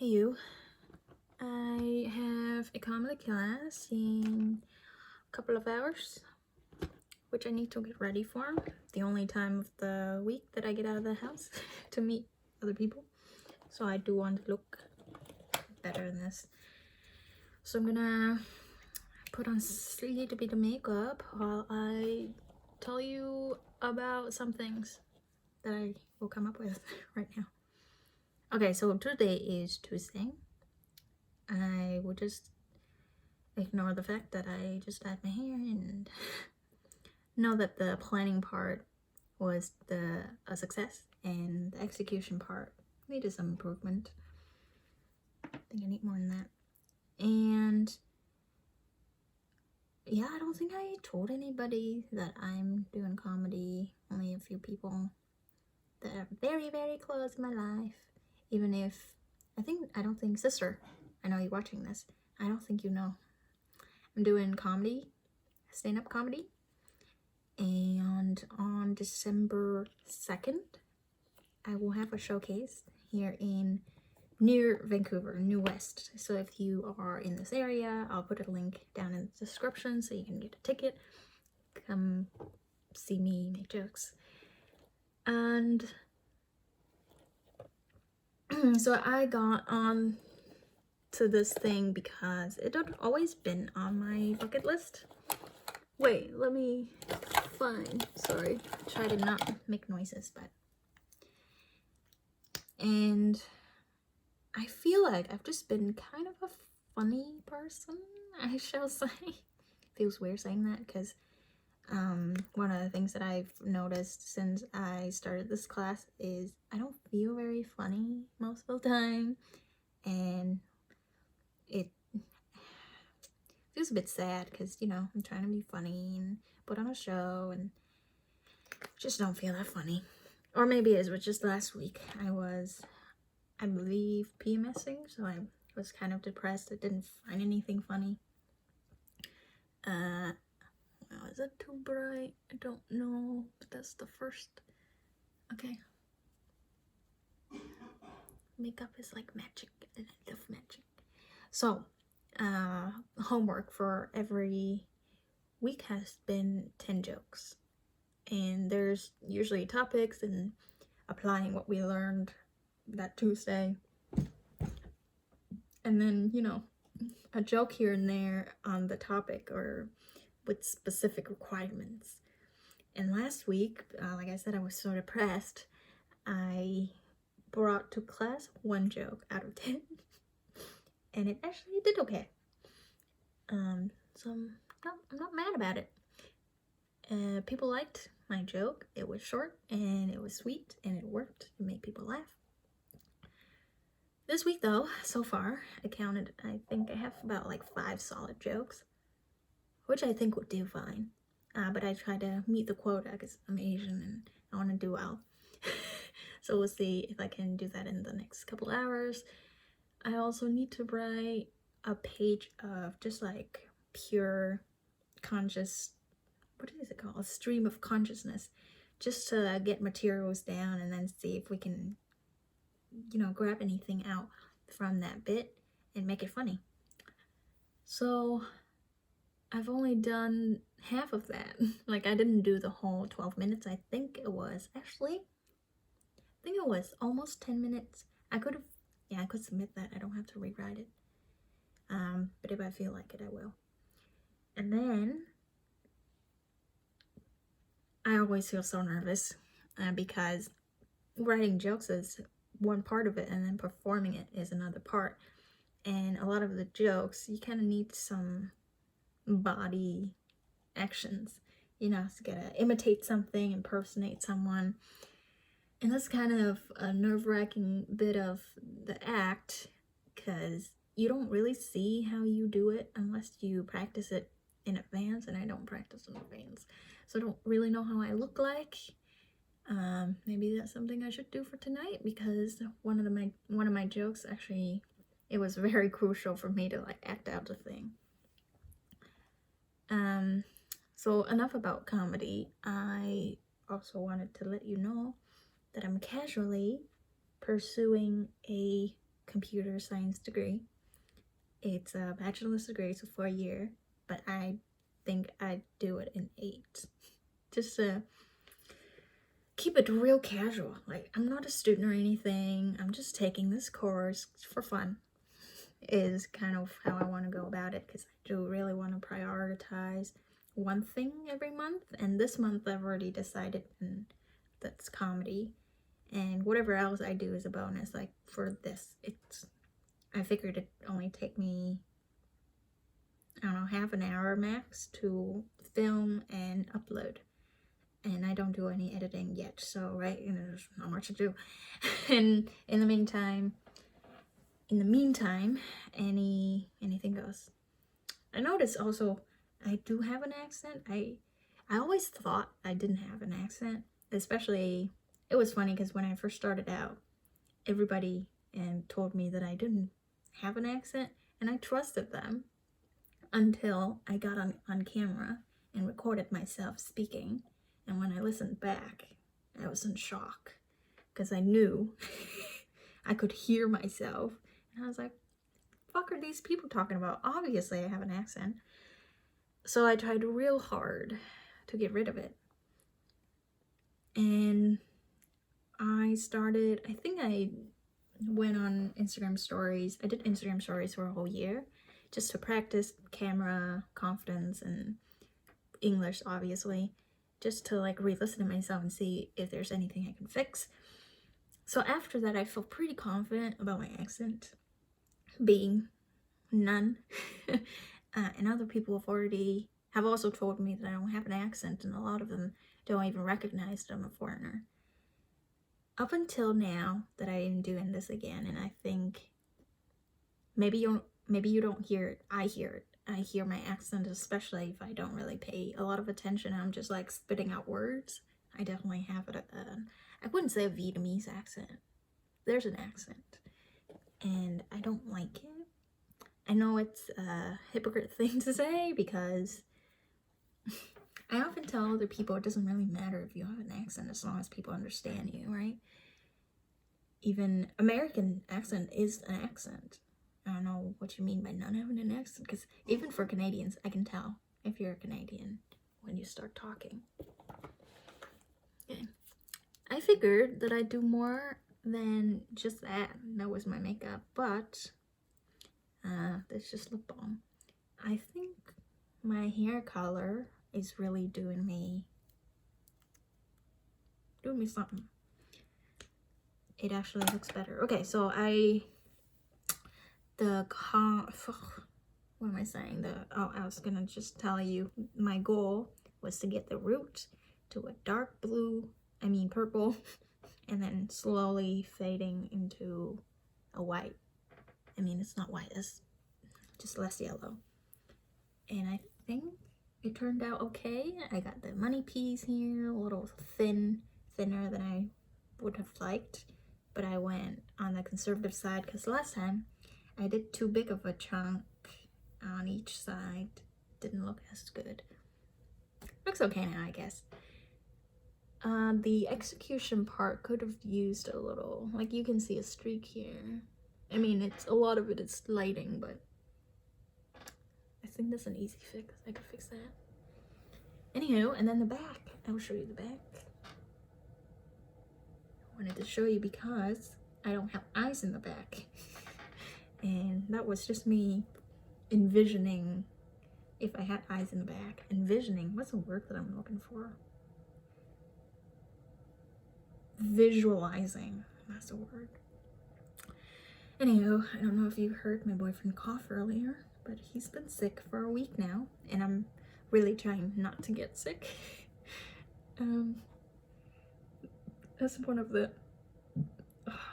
Hey you, I have a comedy class in a couple of hours, which I need to get ready for. The only time of the week that I get out of the house to meet other people. So I do want to look better in this. So I'm gonna put on a little bit of makeup while I tell you about some things that I will come up with right now. Okay, so today is Tuesday. I will just ignore the fact that I just dyed my hair and know that the planning part was a success and the execution part needed some improvement. I think I need more than that. And yeah, I don't think I told anybody that I'm doing comedy. Only a few people that are very, very close in my life. Even if I don't think sister, I know you're watching this. I don't think you know. I'm doing comedy, stand-up comedy. And on December 2nd, I will have a showcase here in near Vancouver, New West. So if you are in this area, I'll put a link down in the description so you can get a ticket. Come see me make jokes. And so I got on to this thing because it had always been on my bucket list. Wait, let me find. Sorry, try to not make noises, but. And I feel like I've just been kind of a funny person, I shall say. Feels weird saying that because one of the things that I've noticed since I started this class is I don't feel very funny most of the time, and it feels a bit sad because, you know, I'm trying to be funny and put on a show and just don't feel that funny. Or maybe it was just last week. I believe, PMSing, so I was kind of depressed. I didn't find anything funny. Well, is it too bright? I don't know, but that's the first. Okay. Makeup is like magic, and I love magic. So, homework for every week has been 10 jokes. And there's usually topics and applying what we learned that Tuesday. And then, you know, a joke here and there on the topic or with specific requirements. And last week, like I said, I was so depressed, I brought to class 1 joke out of 10. And it actually did okay. So I'm not mad about it. People liked my joke. It was short and it was sweet and it worked to make people laugh. This week though, so far, I think I have about like 5 solid jokes, which I think would do fine. But I try to meet the quota because I'm Asian and I want to do well. So we'll see if I can do that in the next couple hours. I also need to write a page of just like pure conscious, what is it called? A stream of consciousness, just to get materials down and then see if we can, you know, grab anything out from that bit and make it funny. So I've only done half of that. Like I didn't do the whole 12 minutes. I think it was almost 10 minutes. I could submit that. I don't have to rewrite it. But if I feel like it, I will. And then I always feel so nervous because writing jokes is one part of it and then performing it is another part. And a lot of the jokes, you kind of need some body actions, you know, to gotta imitate something, impersonate someone. And that's kind of a nerve-wracking bit of the act because you don't really see how you do it unless you practice it in advance, and I don't practice in advance, so I don't really know how I look like. Maybe that's something I should do for tonight because one of my jokes actually, it was very crucial for me to like act out the thing. So enough about comedy. I also wanted to let you know that I'm casually pursuing a computer science degree. It's a bachelor's degree, so for a year, but I think I'd do it in 8. Just to keep it real casual. Like, I'm not a student or anything. I'm just taking this course for fun, is kind of how I want to go about it, because I do really want to prioritize one thing every month. And this month I've already decided, and that's comedy. And whatever else I do is a bonus. Like for this, I figured it'd only take me, I don't know, half an hour max to film and upload. And I don't do any editing yet, so right, there's not much to do. And in the meantime, anything goes. I noticed also I do have an accent. I always thought I didn't have an accent, especially, it was funny because when I first started out, everybody told me that I didn't have an accent, and I trusted them until I got on camera and recorded myself speaking. And when I listened back, I was in shock because I knew I could hear myself, and I was like, fuck are these people talking about? Obviously I have an accent. So I tried real hard to get rid of it. And I think I went on Instagram stories. I did Instagram stories for a whole year just to practice camera confidence and English, obviously, just to like re-listen to myself and see if there's anything I can fix. So after that, I felt pretty confident about my accent being none. And other people have also told me that I don't have an accent, and a lot of them don't even recognize that I'm a foreigner. Up until now that I am doing this again, and I think maybe you don't hear it. I hear it. I hear my accent, especially if I don't really pay a lot of attention. I'm just like spitting out words. I definitely have it. I wouldn't say a Vietnamese accent. There's an accent, and I don't like it. I know it's a hypocrite thing to say because I often tell other people it doesn't really matter if you have an accent as long as people understand you, right? Even American accent is an accent. I don't know what you mean by not having an accent, because even for Canadians, I can tell if you're a Canadian when you start talking. Okay. I figured that I'd do more than just that. That was my makeup, but that's just lip balm. I think my hair color is really doing me something. It actually looks better. Okay, so what am I saying? I was gonna just tell you my goal was to get the root to a dark purple, and then slowly fading into a white. It's not white, it's just less yellow. And I think it turned out okay. I got the money piece here, a little thinner than I would have liked, but I went on the conservative side because last time I did too big of a chunk on each side. Didn't look as good. Looks okay now, I guess. The execution part could have used a little, like you can see a streak here. A lot of it is lighting, but I think that's an easy fix. I could fix that. Anywho, and then the back. I will show you the back. I wanted to show you because I don't have eyes in the back. And that was just me envisioning if I had eyes in the back. Envisioning, what's the word that I'm looking for? Visualizing, that's the word. Anywho, I don't know if you heard my boyfriend cough earlier, but he's been sick for a week now, and I'm really trying not to get sick. That's one of the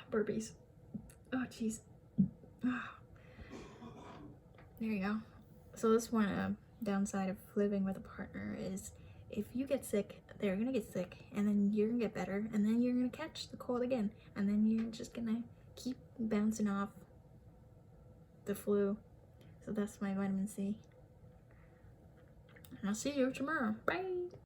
burpees. Oh, jeez. There you go. So this one downside of living with a partner is if you get sick, they're gonna get sick, and then you're gonna get better, and then you're gonna catch the cold again, and then you're just gonna keep bouncing off the flu. So that's my vitamin C. And I'll see you tomorrow. Bye!